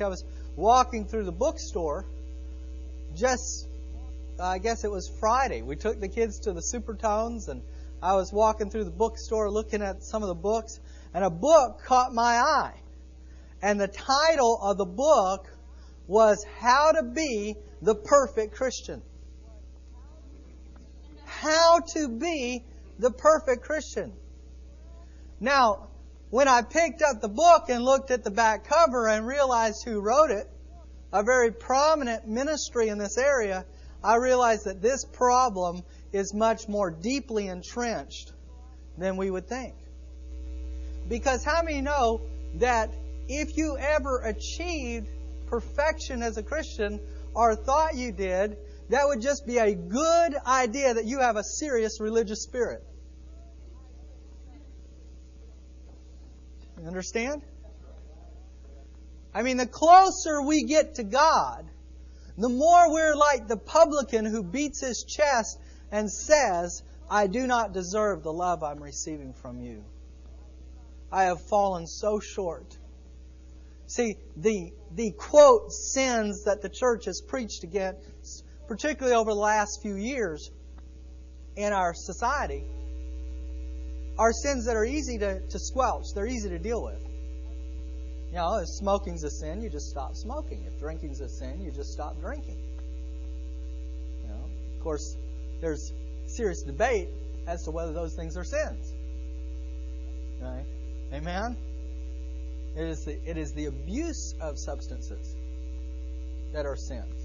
I was walking through the bookstore I guess it was Friday. We took the kids to the Supertones, and I was walking through the bookstore looking at some of the books, and a book caught my eye. And the title of the book was How to Be the Perfect Christian. How to be the perfect Christian. Now, when I picked up the book and looked at the back cover and realized who wrote it, a very prominent ministry in this area, I realized that this problem is much more deeply entrenched than we would think. Because how many know that if you ever achieved perfection as a Christian, or thought you did, that would just be a good idea that you have a serious religious spirit? You understand? I mean, the closer we get to God, the more we're like the publican who beats his chest and says, I do not deserve the love I'm receiving from you. I have fallen so short. See, the quote sins that the church has preached against, particularly over the last few years in our society, are sins that are easy to squelch. They're easy to deal with. You know, if smoking's a sin, you just stop smoking. If drinking's a sin, you just stop drinking. You know, of course, there's serious debate as to whether those things are sins. Right? Amen? It is the abuse of substances that are sins.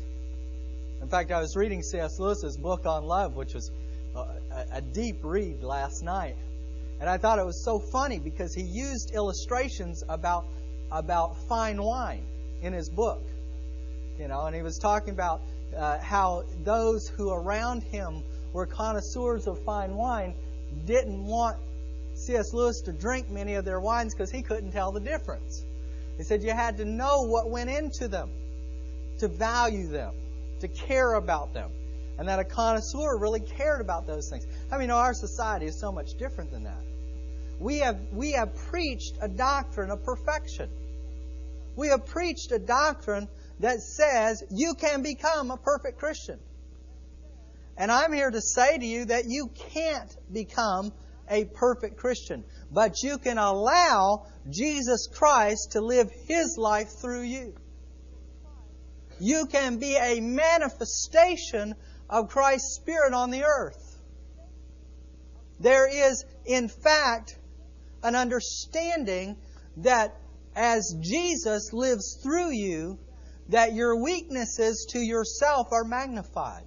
In fact, I was reading C.S. Lewis's book on love, which was a deep read last night. And I thought it was so funny because he used illustrations about fine wine in his book. You know, and he was talking about how those who around him were connoisseurs of fine wine didn't want C.S. Lewis to drink many of their wines because he couldn't tell the difference. He said you had to know what went into them, to value them, to care about them. And that a connoisseur really cared about those things. I mean, our society is so much different than that. We have preached a doctrine of perfection. We have preached a doctrine that says you can become a perfect Christian. And I'm here to say to you that you can't become a perfect Christian, but you can allow Jesus Christ to live His life through you. You can be a manifestation of Christ's Spirit on the earth. There is, in fact, an understanding that as Jesus lives through you, that your weaknesses to yourself are magnified.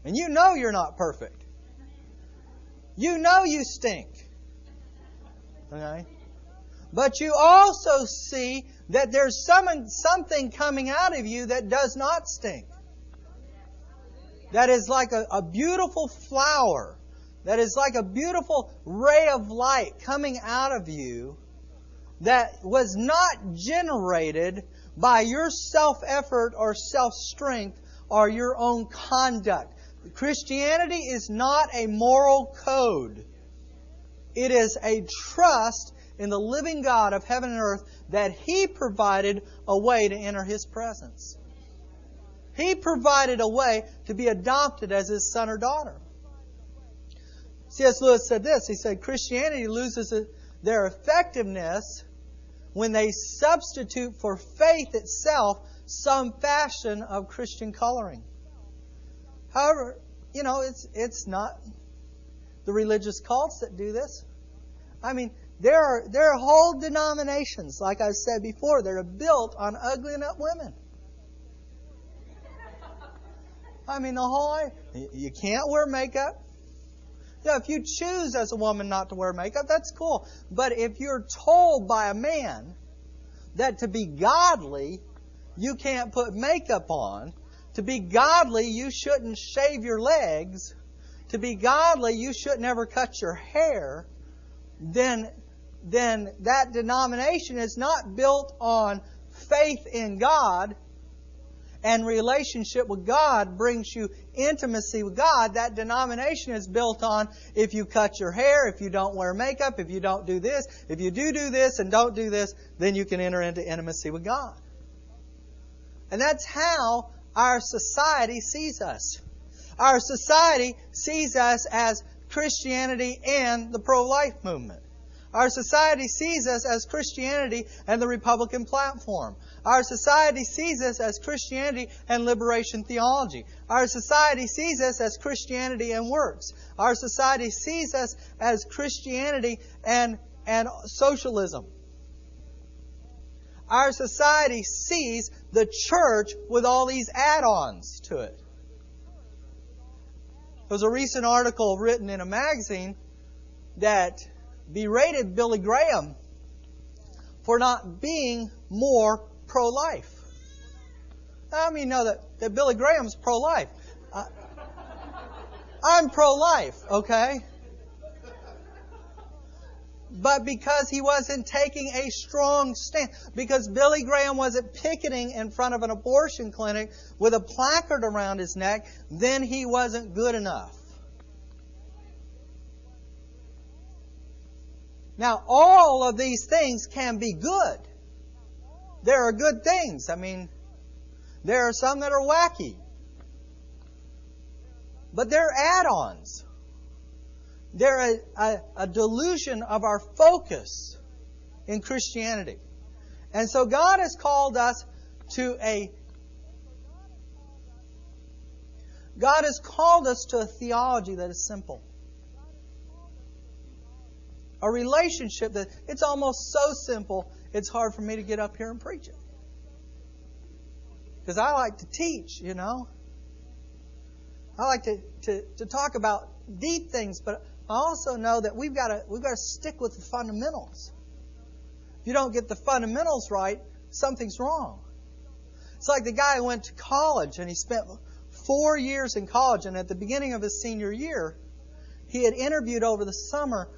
And you know you're not perfect. You know you stink. Okay? But you also see that there's something coming out of you that does not stink. That is like a beautiful flower. That is like a beautiful ray of light coming out of you that was not generated by your self-effort or self-strength or your own conduct. Christianity is not a moral code. It is a trust in the living God of heaven and earth that He provided a way to enter His presence. He provided a way to be adopted as His son or daughter. C.S. Lewis said this. He said, Christianity loses their effectiveness when they substitute for faith itself some fashion of Christian coloring. However, you know, it's not the religious cults that do this. I mean, there are whole denominations, like I said before, that are built on uglying up women. I mean, you can't wear makeup. Yeah, if you choose as a woman not to wear makeup, that's cool. But if you're told by a man that to be godly, you can't put makeup on, to be godly, you shouldn't shave your legs, to be godly, you shouldn't ever cut your hair, then that denomination is not built on faith in God. and relationship with God brings you intimacy with God, that denomination is built on if you cut your hair, if you don't wear makeup, if you don't do this, if you do this and don't do this, then you can enter into intimacy with God. And that's how our society sees us. Our society sees us as Christianity and the pro-life movement. Our society sees us as Christianity and the Republican platform. Our society sees us as Christianity and liberation theology. Our society sees us as Christianity and works. Our society sees us as Christianity and socialism. Our society sees the church with all these add-ons to it. There was a recent article written in a magazine that berated Billy Graham for not being more pro-life. I mean, know that Billy Graham's pro-life. I'm pro-life, okay? But because he wasn't taking a strong stand, because Billy Graham wasn't picketing in front of an abortion clinic with a placard around his neck, then he wasn't good enough. Now, all of these things can be good. There are good things. I mean, there are some that are wacky. But they're add-ons. They're a delusion of our focus in Christianity. And so God has called us to a theology that is simple. A relationship that it's almost so simple, it's hard for me to get up here and preach it. Because I like to teach, you know. I like to talk about deep things, but I also know that we've got to stick with the fundamentals. If you don't get the fundamentals right, something's wrong. It's like the guy who went to college and he spent 4 years in college, and at the beginning of his senior year, he had interviewed over the summer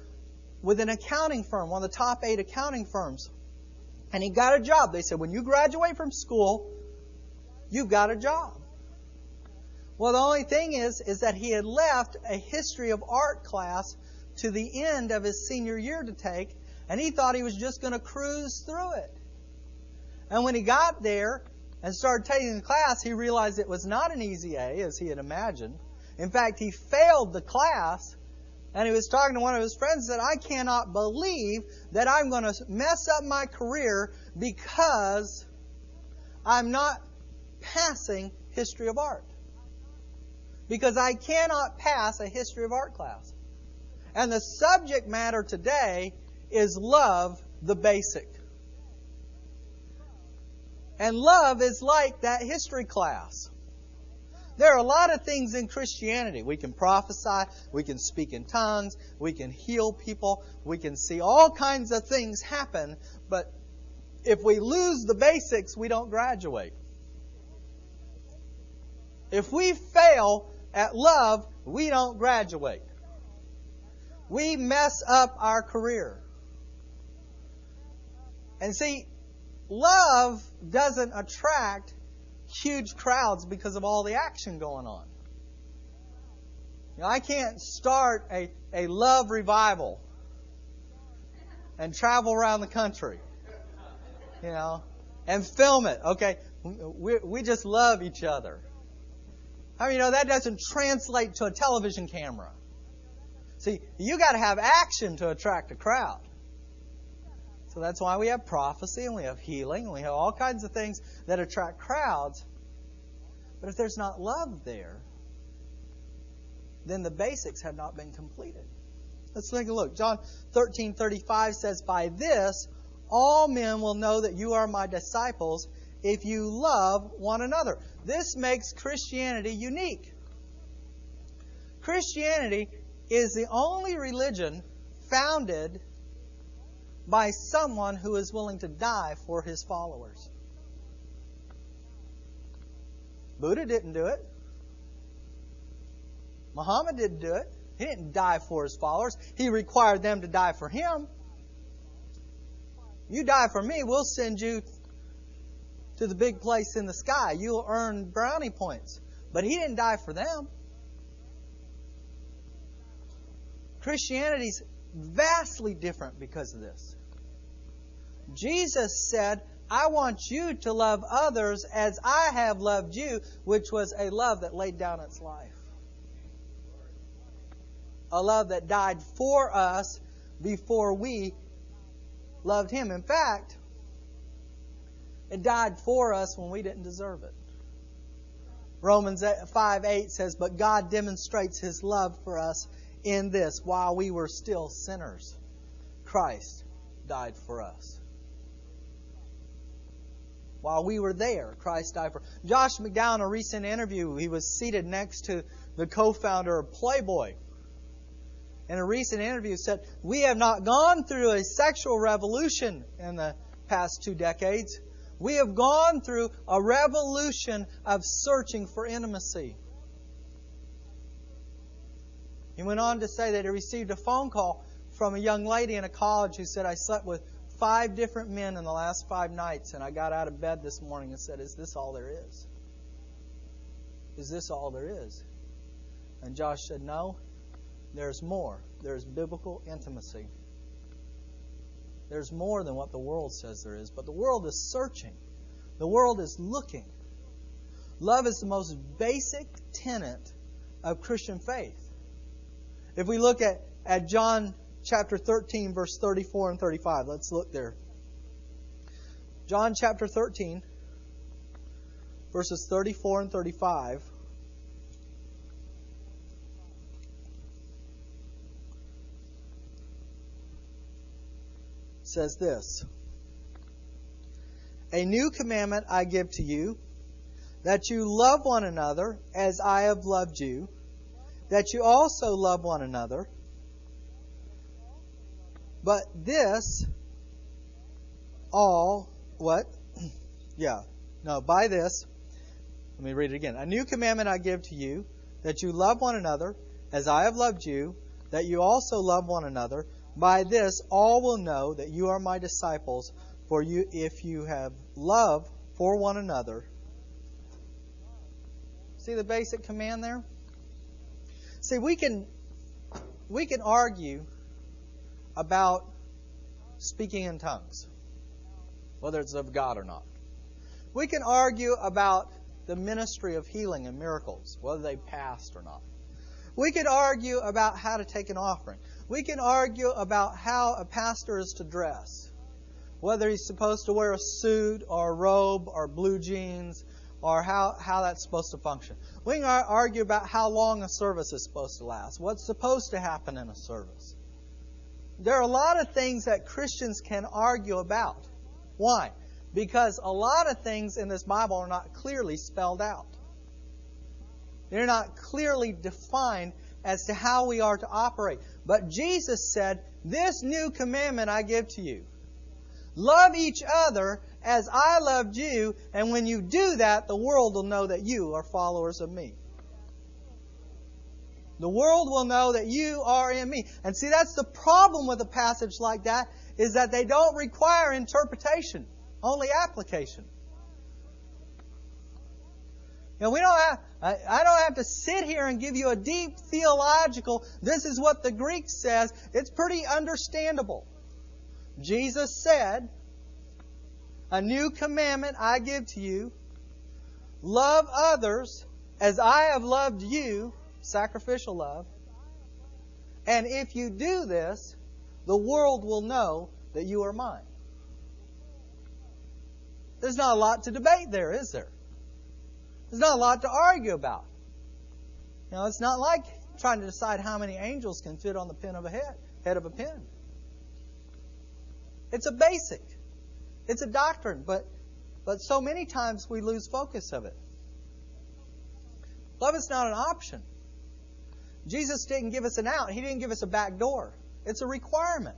with an accounting firm, one of the top 8 accounting firms. And he got a job. They said, when you graduate from school, you've got a job. Well, the only thing is that he had left a history of art class to the end of his senior year to take, and he thought he was just going to cruise through it. And when he got there and started taking the class, he realized it was not an easy A, as he had imagined. In fact, he failed the class. And he was talking to one of his friends and said, I cannot believe that I'm going to mess up my career because I'm not passing history of art. Because I cannot pass a history of art class. And the subject matter today is love, the basic. And love is like that history class. There are a lot of things in Christianity. We can prophesy, we can speak in tongues, we can heal people, we can see all kinds of things happen, but if we lose the basics, we don't graduate. If we fail at love, we don't graduate. We mess up our career. And see, love doesn't attract huge crowds because of all the action going on. You know, I can't start a love revival and travel around the country, you know, and film it. Okay, we just love each other. I mean, you know, that doesn't translate to a television camera. See, you got to have action to attract a crowd. So that's why we have prophecy and we have healing and we have all kinds of things that attract crowds. But if there's not love there, then the basics have not been completed. Let's take a look. John 13:35 says, by this all men will know that you are my disciples if you love one another. This makes Christianity unique. Christianity is the only religion founded by someone who is willing to die for his followers. Buddha didn't do it. Muhammad didn't do it. He didn't die for his followers. He required them to die for him. You die for me, we'll send you to the big place in the sky. You'll earn brownie points. But He didn't die for them. Christianity's vastly different because of this. Jesus said, I want you to love others as I have loved you, which was a love that laid down its life. A love that died for us before we loved Him. In fact, it died for us when we didn't deserve it. Romans 5:8 says, but God demonstrates His love for us in this: while we were still sinners, Christ died for us. While we were there, Christ died for us. Josh McDowell, in a recent interview, he was seated next to the co-founder of Playboy. In a recent interview, said, we have not gone through a sexual revolution in the past 2 decades. We have gone through a revolution of searching for intimacy. He went on to say that he received a phone call from a young lady in a college who said, I slept with 5 different men in the last 5 nights, and I got out of bed this morning and said, is this all there is? Is this all there is? And Josh said, no, there's more. There's biblical intimacy. There's more than what the world says there is. But the world is searching. The world is looking. Love is the most basic tenet of Christian faith. If we look at John chapter 13, verse 34 and 35, let's look there. John chapter 13, verses 34 and 35. Says this: a new commandment I give to you, that you love one another as I have loved you, that you also love one another. But this all, what? By this, let me read it again. A new commandment I give to you, that you love one another as I have loved you, that you also love one another. By this all will know that you are my disciples, for you if you have love for one another. See the basic command there? See, we can argue about speaking in tongues, whether it's of God or not. We can argue about the ministry of healing and miracles, whether they passed or not. We could argue about how to take an offering. We can argue about how a pastor is to dress, whether he's supposed to wear a suit or a robe or blue jeans, or how that's supposed to function. We can argue about how long a service is supposed to last, what's supposed to happen in a service. There are a lot of things that Christians can argue about. Why? Because a lot of things in this Bible are not clearly spelled out. They're not clearly defined as to how we are to operate. But Jesus said, this new commandment I give to you. Love each other as I loved you, and when you do that, the world will know that you are followers of me. The world will know that you are in me. And see, that's the problem with a passage like that, is that they don't require interpretation, only application. You know, I don't have to sit here and give you a deep theological, this is what the Greek says. It's pretty understandable. Jesus said, a new commandment I give to you, love others as I have loved you, sacrificial love. And if you do this, the world will know that you are mine. There's not a lot to debate there, is there? There's not a lot to argue about. You know, it's not like trying to decide how many angels can fit on the pin of a head of a pin. It's a basic. It's a doctrine, but so many times we lose focus of it. Love is not an option. Jesus didn't give us an out. He didn't give us a back door. It's a requirement.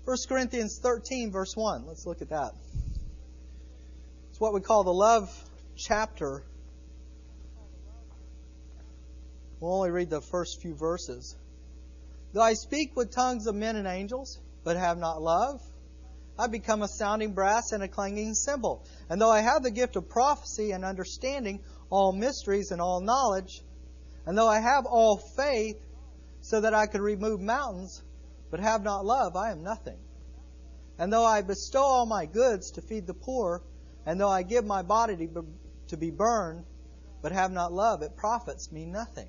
1 Corinthians 13, verse 1. Let's look at that. It's what we call the love chapter. We'll only read the first few verses. Though I speak with tongues of men and angels, but have not love, I become a sounding brass and a clanging cymbal. And though I have the gift of prophecy and understanding all mysteries and all knowledge, and though I have all faith so that I could remove mountains, but have not love, I am nothing. And though I bestow all my goods to feed the poor, and though I give my body to be burned, but have not love, it profits me nothing.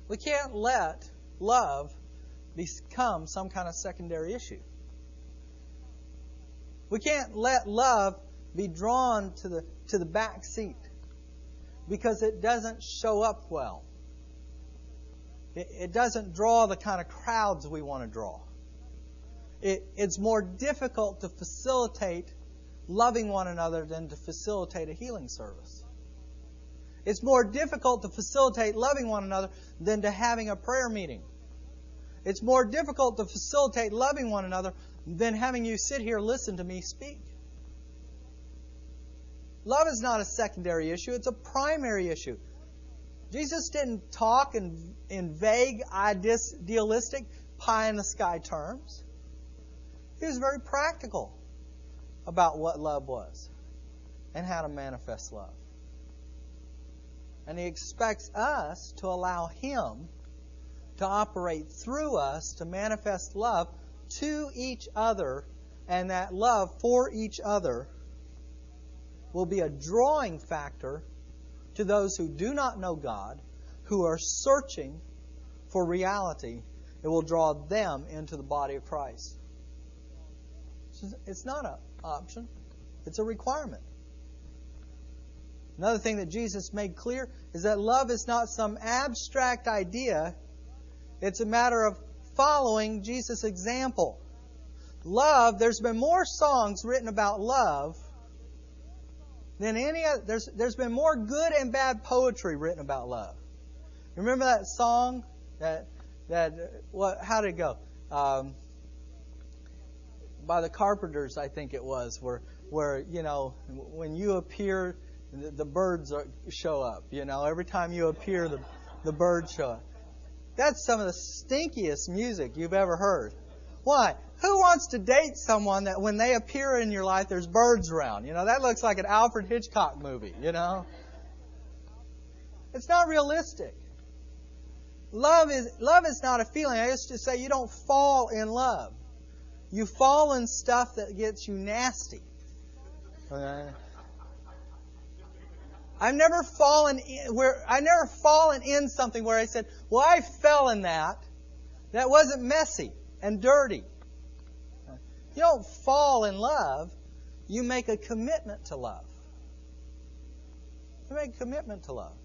We can't let love become some kind of secondary issue. We can't let love be drawn to the back seat because it doesn't show up well. It doesn't draw the kind of crowds we want to draw. It's more difficult to facilitate loving one another than to facilitate a healing service. It's more difficult to facilitate loving one another than to having a prayer meeting. It's more difficult to facilitate loving one another than having you sit here listen to me speak. Love is not a secondary issue. It's a primary issue. Jesus didn't talk in vague, idealistic, pie-in-the-sky terms. He was very practical about what love was and how to manifest love. And He expects us to allow Him to operate through us to manifest love to each other, and that love for each other will be a drawing factor to those who do not know God, who are searching for reality. It will draw them into the body of Christ. It's not an option. It's a requirement. Another thing that Jesus made clear is that love is not some abstract idea. It's a matter of following Jesus' example. Love, there's been more songs written about love than any other. There's been more good and bad poetry written about love. Remember that song how did it go? By the Carpenters, I think it was, where you know, when you appear, the birds show up. You know, every time you appear, the birds show up. That's some of the stinkiest music you've ever heard. Why? Who wants to date someone that when they appear in your life, there's birds around? You know, that looks like an Alfred Hitchcock movie, you know? It's not realistic. Love is not a feeling. I used to say you don't fall in love. You fall in stuff that gets you nasty. Okay? I've never fallen in something where I said, well, I fell in that. That wasn't messy and dirty. You don't fall in love. You make a commitment to love. You make a commitment to love.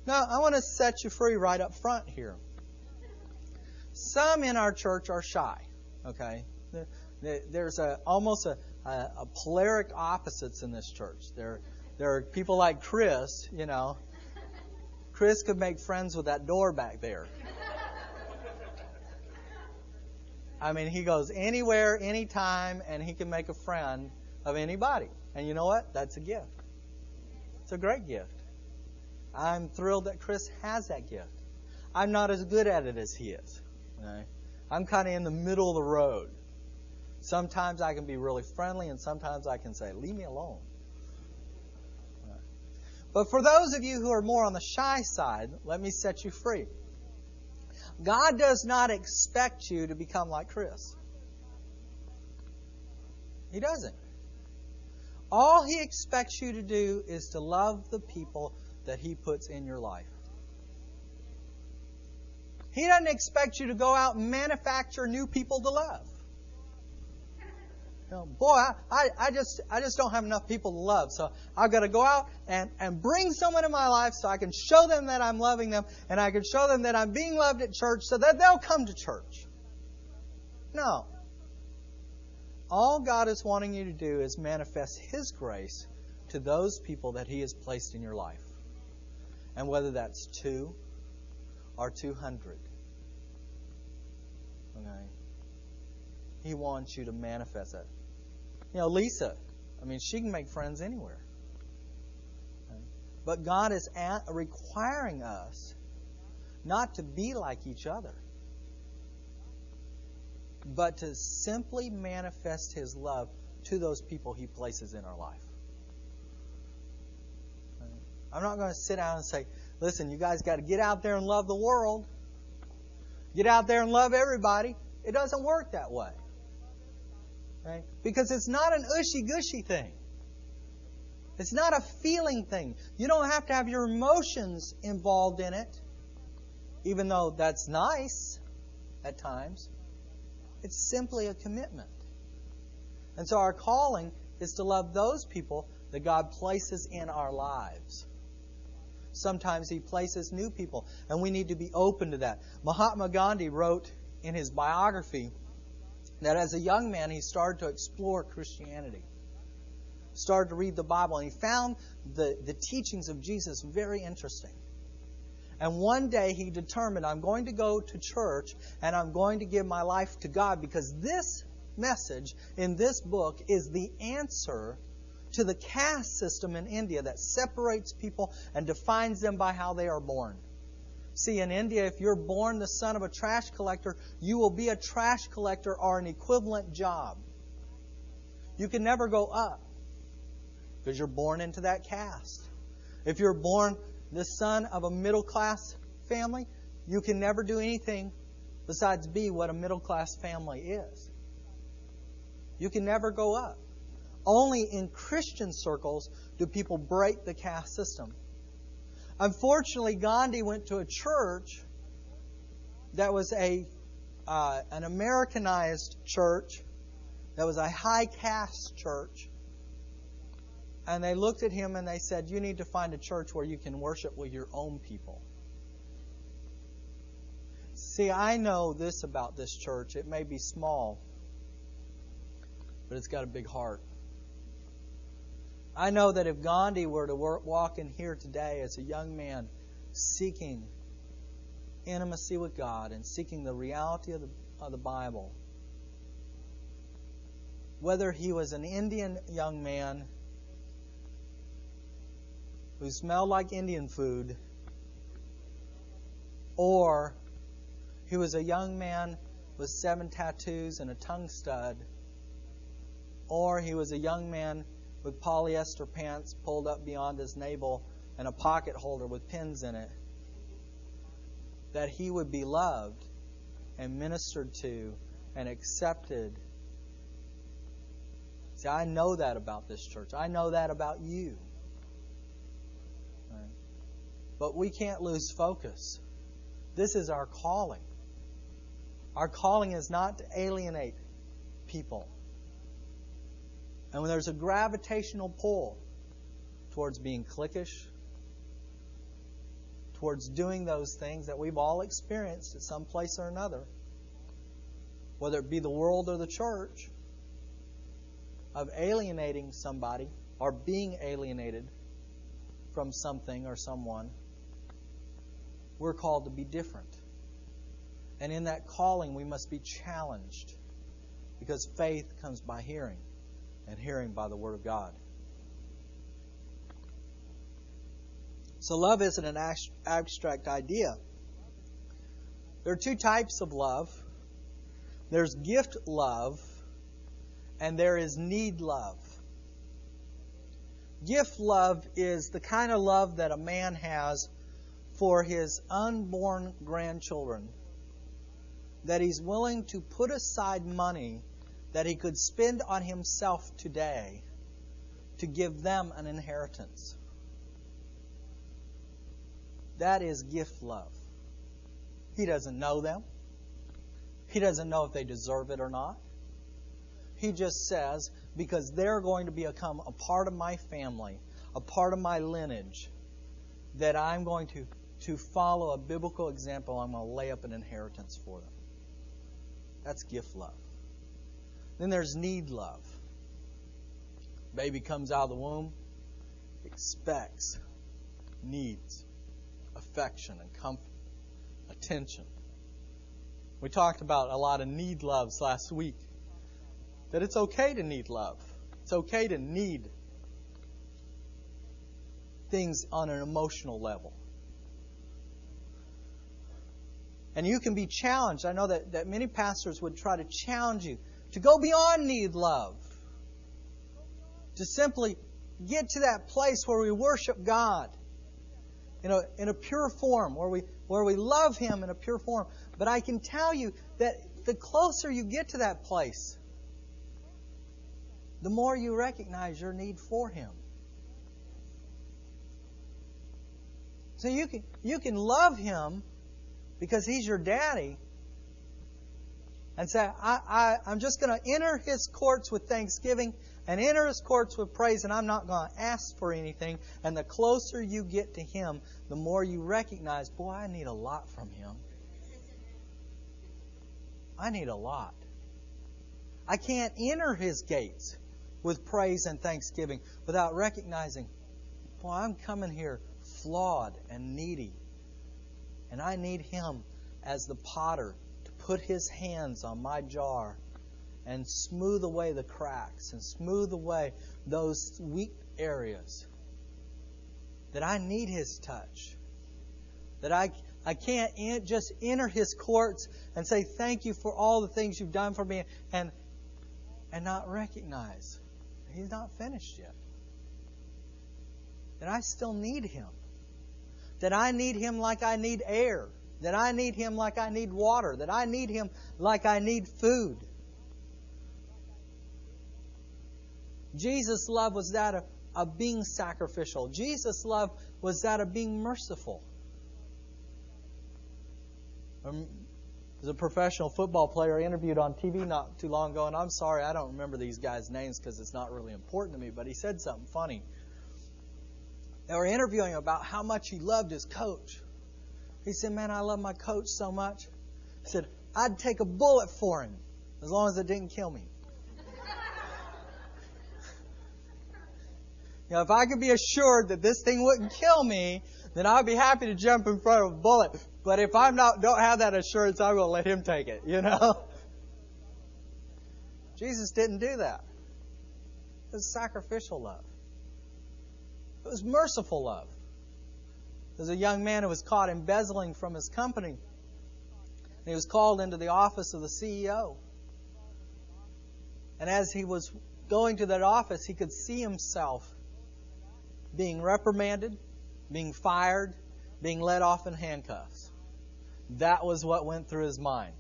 Now, I want to set you free right up front here. Some in our church are shy. Okay? There's almost a polaric opposites in this church. There are people like Chris, you know. Chris could make friends with that door back there. I mean, he goes anywhere, anytime, and he can make a friend of anybody. And you know what? That's a gift. It's a great gift. I'm thrilled that Chris has that gift. I'm not as good at it as he is. Okay? I'm kind of in the middle of the road. Sometimes I can be really friendly, and sometimes I can say, leave me alone. But for those of you who are more on the shy side, let me set you free. God does not expect you to become like Chris. He doesn't. All He expects you to do is to love the people that He puts in your life. He doesn't expect you to go out and manufacture new people to love. You know, boy, I just don't have enough people to love. So I've got to go out and bring someone in my life so I can show them that I'm loving them, and I can show them that I'm being loved at church so that they'll come to church. No. All God is wanting you to do is manifest His grace to those people that He has placed in your life. And whether that's 2 or 200. Okay? He wants you to manifest that. You know, Lisa, I mean, she can make friends anywhere. Okay? But God is requiring us not to be like each other. but to simply manifest His love to those people He places in our life. I'm not going to sit down and say, listen, you guys got to get out there and love the world. Get out there and love everybody. It doesn't work that way. Right? Because it's not an ushy-gushy thing. It's not a feeling thing. You don't have to have your emotions involved in it, even though that's nice at times. It's simply a commitment. And so our calling is to love those people that God places in our lives. Sometimes He places new people, and we need to be open to that. Mahatma Gandhi wrote in his biography that as a young man he started to explore Christianity, started to read the Bible, and he found the teachings of Jesus very interesting. And one day he determined, I'm going to go to church and I'm going to give my life to God, because this message in this book is the answer to the caste system in India that separates people and defines them by how they are born. See, in India, if you're born the son of a trash collector, you will be a trash collector or an equivalent job. You can never go up because you're born into that caste. If you're born the son of a middle-class family, you can never do anything besides be what a middle-class family is. You can never go up. Only in Christian circles do people break the caste system. Unfortunately, Gandhi went to a church that was an Americanized church, that was a high caste church. And they looked at him and they said, you need to find a church where you can worship with your own people. See, I know this about this church. It may be small, but it's got a big heart. I know that if Gandhi were to walk in here today as a young man seeking intimacy with God and seeking the reality of the Bible, whether he was an Indian young man who smelled like Indian food, or he was a young man with 7 tattoos and a tongue stud, or he was a young man with polyester pants pulled up beyond his navel and a pocket holder with pins in it, that he would be loved and ministered to and accepted. See, I know that about this church. I know that about you. Right? But we can't lose focus. This is our calling. Our calling is not to alienate people. And when there's a gravitational pull towards being cliquish, towards doing those things that we've all experienced at some place or another, whether it be the world or the church, of alienating somebody or being alienated from something or someone, we're called to be different. And in that calling, we must be challenged, because faith comes by hearing, and hearing by the Word of God. So love isn't an abstract idea. There are 2 types of love. There's gift love, and there is need love. Gift love is the kind of love that a man has for his unborn grandchildren, that he's willing to put aside money that he could spend on himself today to give them an inheritance. That is gift love. He doesn't know them. He doesn't know if they deserve it or not. He just says, because they're going to become a part of my family, a part of my lineage, that I'm going to follow a biblical example. I'm going to lay up an inheritance for them. That's gift love. Then there's need love. Baby comes out of the womb, expects, needs affection and comfort, attention. We talked about a lot of need loves last week. That it's okay to need love. It's okay to need things on an emotional level. And you can be challenged. I know that many pastors would try to challenge you to go beyond need love. To simply get to that place where we worship God in a pure form, where we love Him in a pure form. But I can tell you that the closer you get to that place, the more you recognize your need for Him. So you can love Him because He's your daddy and say, I'm just going to enter His courts with thanksgiving and enter His courts with praise, and I'm not going to ask for anything. And the closer you get to Him, the more you recognize, boy, I need a lot from Him. I need a lot. I can't enter His gates with praise and thanksgiving without recognizing, boy, I'm coming here flawed and needy. And I need Him as the potter to put His hands on my jar and smooth away the cracks and smooth away those weak areas. That I need His touch. That I can't just enter His courts and say thank you for all the things you've done for me and not recognize He's not finished yet. That I still need Him. That I need Him like I need air. That I need Him like I need water. That I need Him like I need food. Jesus' love was that of being sacrificial. Jesus' love was that of being merciful. There's a professional football player interviewed on TV not too long ago, and I'm sorry, I don't remember these guys' names because it's not really important to me, but he said something funny. They were interviewing him about how much he loved his coach. He said, man, I love my coach so much. He said, I'd take a bullet for him as long as it didn't kill me. If I could be assured that this thing wouldn't kill me, then I'd be happy to jump in front of a bullet. But if I don't have that assurance, I'm going to let Him take it, Jesus didn't do that. It was sacrificial love. It was merciful love. There's a young man who was caught embezzling from his company. And he was called into the office of the CEO. And as he was going to that office, he could see himself being reprimanded, being fired, being let off in handcuffs. That was what went through his mind.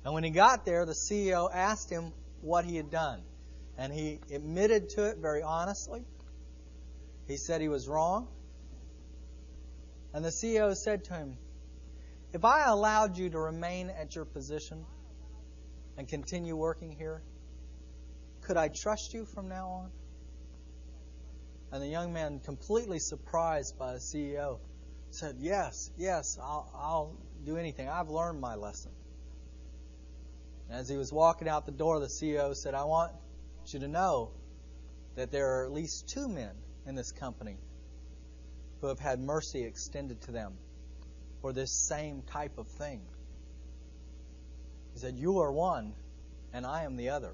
And when he got there, the CEO asked him what he had done. And he admitted to it very honestly. He said he was wrong. And the CEO said to him, if I allowed you to remain at your position and continue working here, could I trust you from now on? And the young man, completely surprised by the CEO, said, yes, I'll do anything. I've learned my lesson. And as he was walking out the door, the CEO said, I want you to know that there are at least 2 men in this company who have had mercy extended to them for this same type of thing. He said, you are one, and I am the other.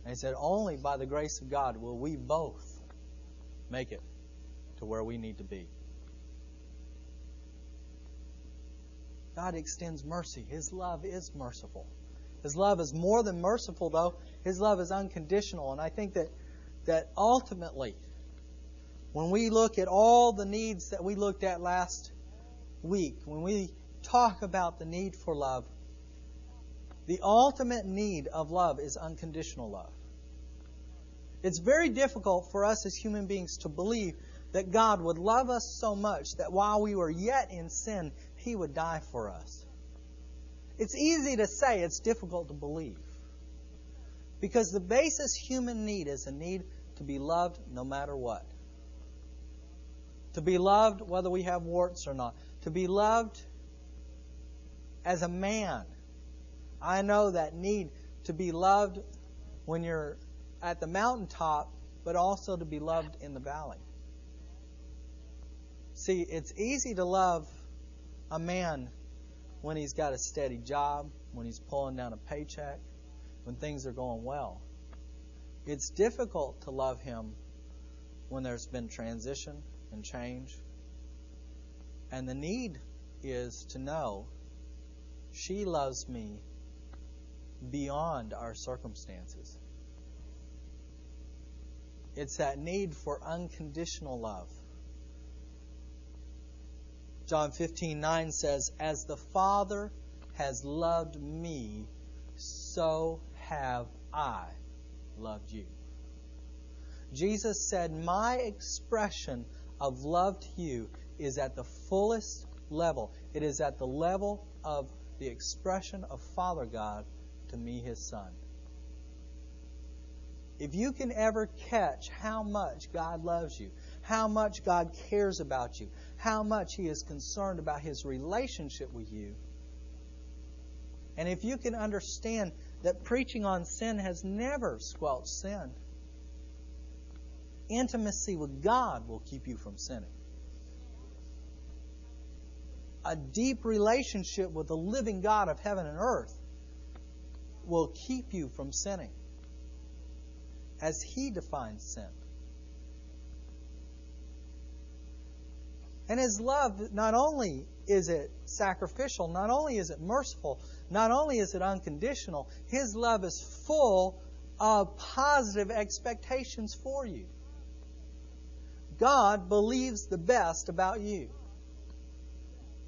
And he said, only by the grace of God will we both make it to where we need to be. God extends mercy. His love is merciful. His love is more than merciful, though. His love is unconditional. And I think that ultimately, when we look at all the needs that we looked at last week, when we talk about the need for love, the ultimate need of love is unconditional love. It's very difficult for us as human beings to believe that God would love us so much that while we were yet in sin, He would die for us. It's easy to say, it's difficult to believe. Because the basis human need is a need to be loved no matter what. To be loved whether we have warts or not. To be loved as a man. I know that need to be loved when you're at the mountaintop, but also to be loved in the valley. See, it's easy to love a man when he's got a steady job, when he's pulling down a paycheck, when things are going well. It's difficult to love him when there's been transition and change. And the need is to know she loves me beyond our circumstances. It's that need for unconditional love. John 15:9 says, "As the Father has loved me, so have I loved you." Jesus said, "My expression of love to you is at the fullest level. It is at the level of the expression of Father God to me, His Son." If you can ever catch how much God loves you, how much God cares about you, how much He is concerned about His relationship with you, and if you can understand that preaching on sin has never squelched sin, intimacy with God will keep you from sinning. A deep relationship with the living God of heaven and earth will keep you from sinning, as He defines sin. And His love, not only is it sacrificial, not only is it merciful, not only is it unconditional, His love is full of positive expectations for you. God believes the best about you.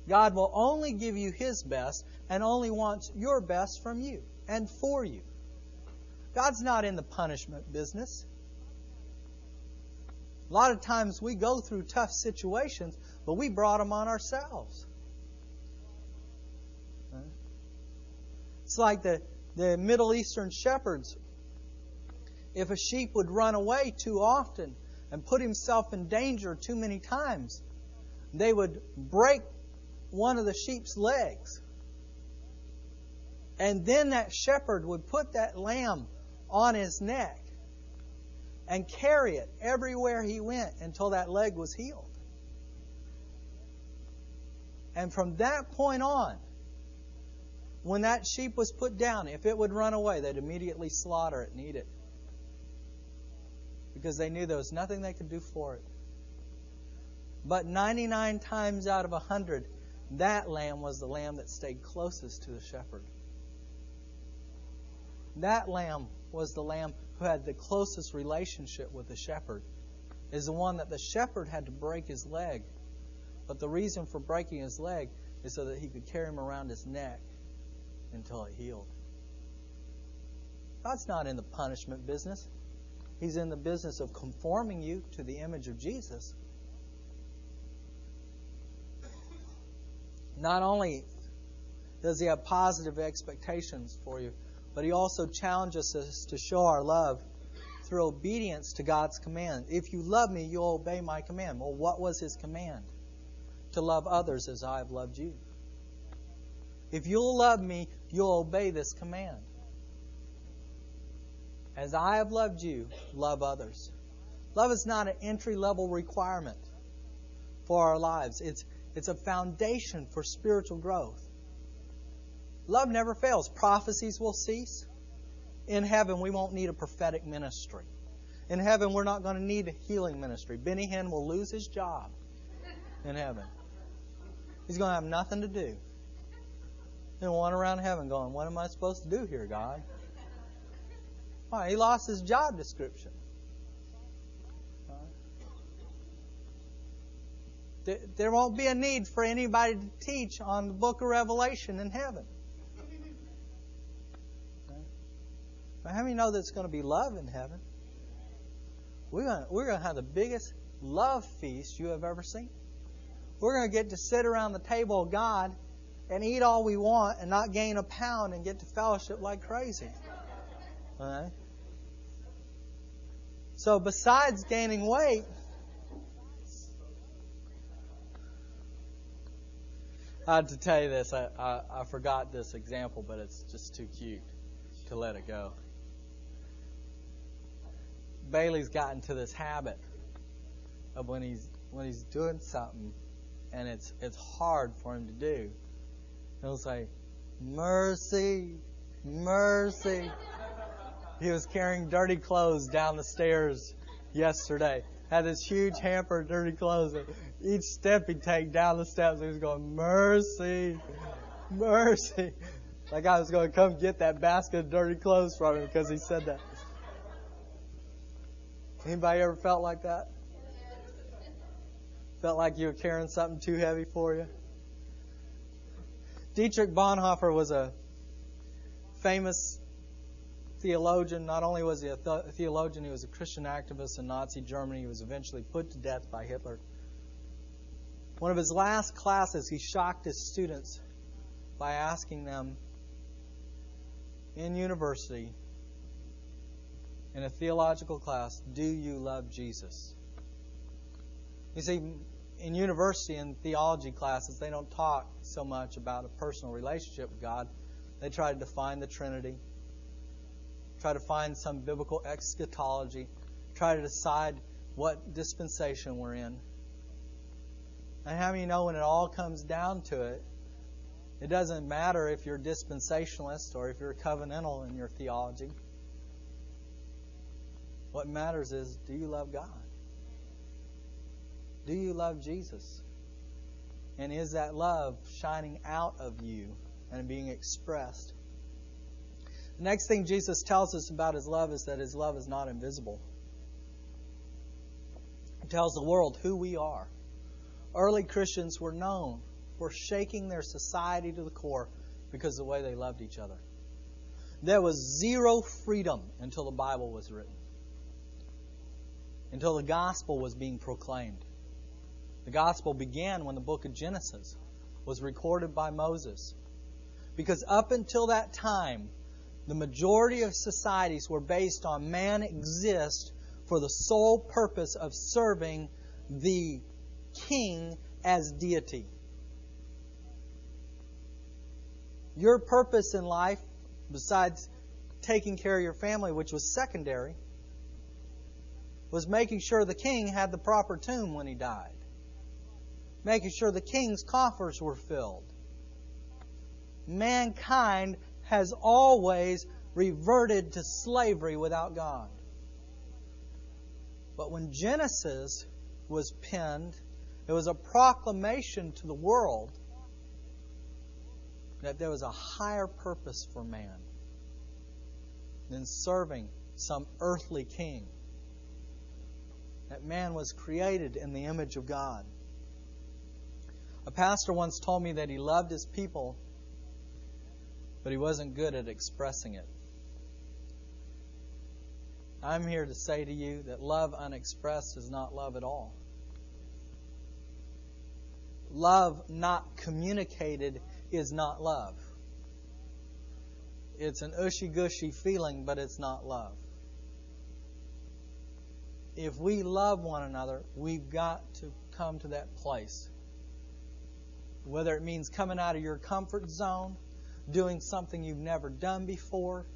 God will only give you His best and only wants your best from you and for you. God's not in the punishment business. A lot of times we go through tough situations, but we brought them on ourselves. It's like the Middle Eastern shepherds. If a sheep would run away too often and put himself in danger too many times, they would break one of the sheep's legs. And then that shepherd would put that lamb on his neck and carry it everywhere he went until that leg was healed. And from that point on, when that sheep was put down, if it would run away, they'd immediately slaughter it and eat it, because they knew there was nothing they could do for it. But 99 times out of 100, that lamb was the lamb that stayed closest to the shepherd. That lamb was the lamb who had the closest relationship with the shepherd, is the one that the shepherd had to break his leg. But the reason for breaking his leg is so that he could carry him around his neck until it healed. God's not in the punishment business. He's in the business of conforming you to the image of Jesus. Not only does He have positive expectations for you, but He also challenges us to show our love through obedience to God's command. If you love me, you'll obey my command. Well, what was His command? To love others as I have loved you. If you'll love me, you'll obey this command. As I have loved you, love others. Love is not an entry-level requirement for our lives. It's a foundation for spiritual growth. Love never fails. Prophecies will cease. In heaven, we won't need a prophetic ministry. In heaven, we're not going to need a healing ministry. Benny Hinn will lose his job in heaven. He's going to have nothing to do. He'll wander around heaven going, what am I supposed to do here, God? Why? He lost his job description. There won't be a need for anybody to teach on the book of Revelation in heaven. But how many know that it's going to be love in heaven? We're going to have the biggest love feast you have ever seen. We're going to get to sit around the table of God and eat all we want and not gain a pound and get to fellowship like crazy. All right? So besides gaining weight, I had to tell you this. I forgot this example, but it's just too cute to let it go. Bailey's gotten to this habit of when he's doing something and it's hard for him to do, he'll say, "Mercy, mercy." He was carrying dirty clothes down the stairs yesterday. had this huge hamper of dirty clothes. And each step he'd take down the steps, he was going, mercy, mercy. Like I was going to come get that basket of dirty clothes from him because he said that. Anybody ever felt like that? Felt like you were carrying something too heavy for you? Dietrich Bonhoeffer was a famous theologian. Not only was he a theologian, he was a Christian activist in Nazi Germany. He was eventually put to death by Hitler. One of his last classes, he shocked his students by asking them in university, in a theological class, do you love Jesus? You see, in university and theology classes, they don't talk so much about a personal relationship with God. They try to define the Trinity, try to find some biblical eschatology, try to decide what dispensation we're in. And how many know when it all comes down to it, it doesn't matter if you're dispensationalist or if you're covenantal in your theology. What matters is, do you love God? Do you love Jesus? And is that love shining out of you and being expressed? The next thing Jesus tells us about His love is that His love is not invisible. He tells the world who we are. Early Christians were known for shaking their society to the core because of the way they loved each other. There was zero freedom until the Bible was written, until the gospel was being proclaimed. The gospel began when the book of Genesis was recorded by Moses. Because up until that time, the majority of societies were based on man exists for the sole purpose of serving the king as deity. Your purpose in life, besides taking care of your family, which was secondary, was making sure the king had the proper tomb when he died. Making sure the king's coffers were filled. Mankind has always reverted to slavery without God. But when Genesis was penned, it was a proclamation to the world that there was a higher purpose for man than serving some earthly king. That man was created in the image of God. A pastor once told me that he loved his people, but he wasn't good at expressing it. I'm here to say to you that love unexpressed is not love at all. Love not communicated is not love. It's an ushy-gushy feeling, but it's not love. If we love one another, we've got to come to that place. Whether it means coming out of your comfort zone, doing something you've never done before,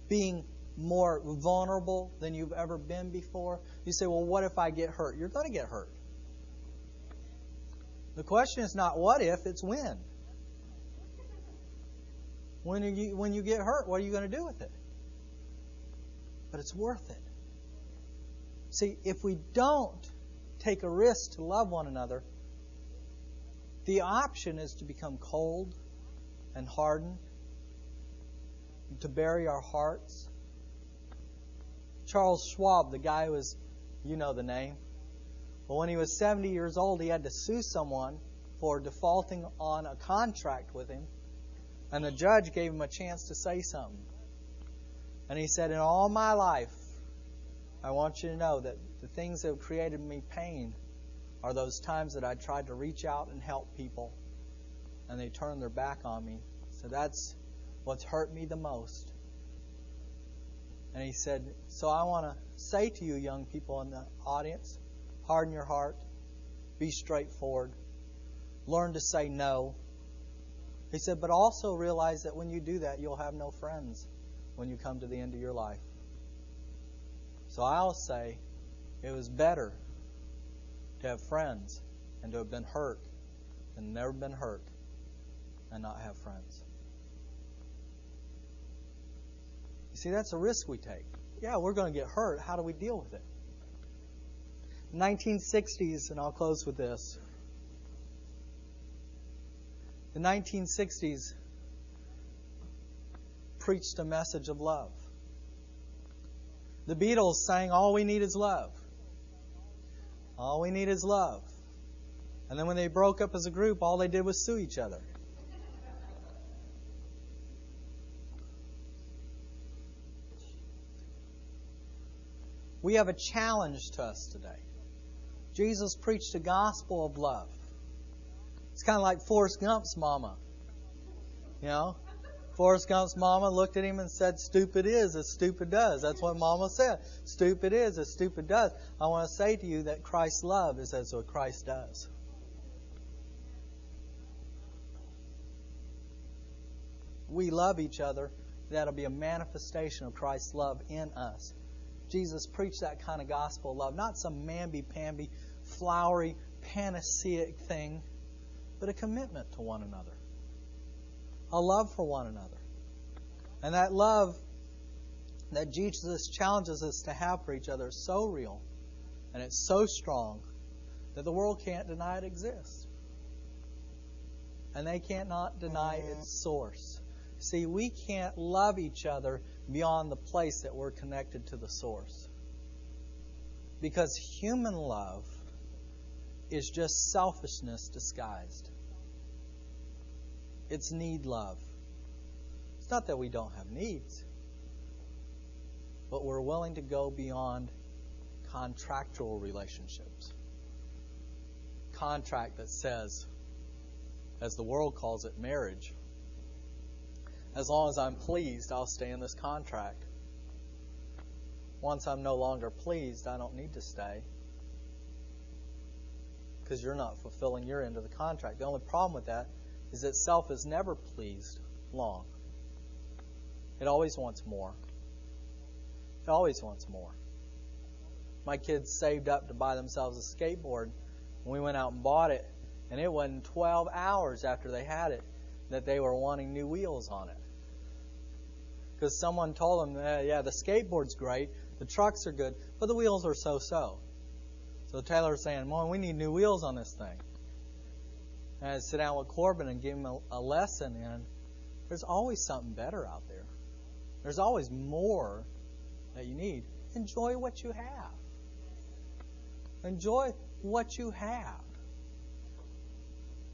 being more vulnerable than you've ever been before. You say, well, what if I get hurt? You're going to get hurt. The question is not what if, it's when. When you get hurt, what are you going to do with it? But it's worth it. See, if we don't take a risk to love one another, the option is to become cold and hardened, to bury our hearts. Charles Schwab, the guy who was, you know the name. Well, when he was 70 years old, he had to sue someone for defaulting on a contract with him. And the judge gave him a chance to say something. And he said, in all my life, I want you to know that the things that have created me pain are those times that I tried to reach out and help people and they turned their back on me. So that's what's hurt me the most. And he said, so I want to say to you young people in the audience, harden your heart, be straightforward, learn to say no. He said, but also realize that when you do that, you'll have no friends when you come to the end of your life. So I'll say it was better to have friends and to have been hurt than never been hurt and not have friends. You see, that's a risk we take. Yeah, we're going to get hurt. How do we deal with it? 1960s, and I'll close with this. The 1960s preached a message of love. The Beatles sang, "All we need is love." All we need is love. And then when they broke up as a group, all they did was sue each other. We have a challenge to us today. Jesus preached a gospel of love. It's kind of like Forrest Gump's mama. You know? Forrest Gump's mama looked at him and said, "Stupid is as stupid does." That's what mama said. Stupid is as stupid does. I want to say to you that Christ's love is as what Christ does. We love each other. That'll be a manifestation of Christ's love in us. Jesus preached that kind of gospel of love. Not some mamby-pamby, flowery, panaceic thing, but a commitment to one another. A love for one another. And that love that Jesus challenges us to have for each other is so real and it's so strong that the world can't deny it exists. And they cannot deny its source. See, we can't love each other beyond the place that we're connected to the source. Because human love is just selfishness disguised. It's need love. It's not that we don't have needs, but we're willing to go beyond contractual relationships. Contract that says, as the world calls it, marriage. As long as I'm pleased, I'll stay in this contract. Once I'm no longer pleased, I don't need to stay. Because you're not fulfilling your end of the contract. The only problem with that is that self is never pleased long. It always wants more. It always wants more. My kids saved up to buy themselves a skateboard. And we went out and bought it. And it wasn't 12 hours after they had it that they were wanting new wheels on it. Because someone told them, yeah, the skateboard's great, the trucks are good, but the wheels are so-so. So Taylor's saying, "Mom, we need new wheels on this thing." And I sit down with Corbin and give him a lesson in there's always something better out there. There's always more that you need. Enjoy what you have. Enjoy what you have.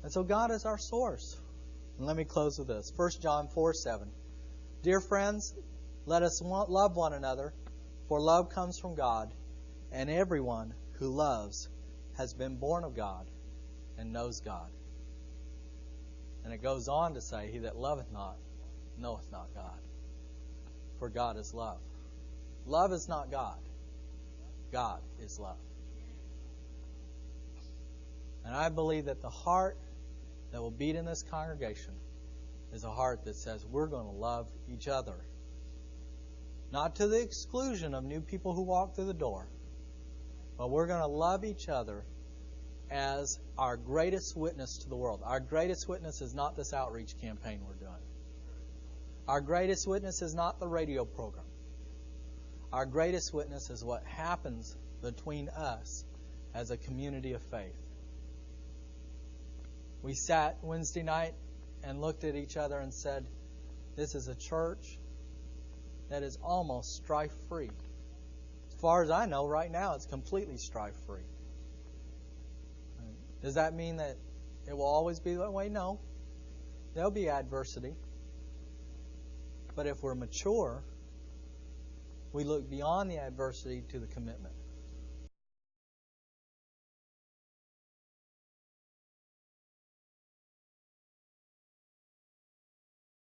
And so God is our source. And let me close with this. 1 John 4:7. Dear friends, let us love one another, for love comes from God, and everyone who loves has been born of God and knows God. And it goes on to say, he that loveth not, knoweth not God. For God is love. Love is not God. God is love. And I believe that the heart that will beat in this congregation is a heart that says we're going to love each other. Not to the exclusion of new people who walk through the door, but we're going to love each other as our greatest witness to the world. Our greatest witness is not this outreach campaign we're doing. Our greatest witness is not the radio program. Our greatest witness is what happens between us as a community of faith. We sat Wednesday night and looked at each other and said, this is a church that is almost strife-free. As far as I know, right now, it's completely strife-free. Does that mean that it will always be that way? No. There'll be adversity. But if we're mature, we look beyond the adversity to the commitment.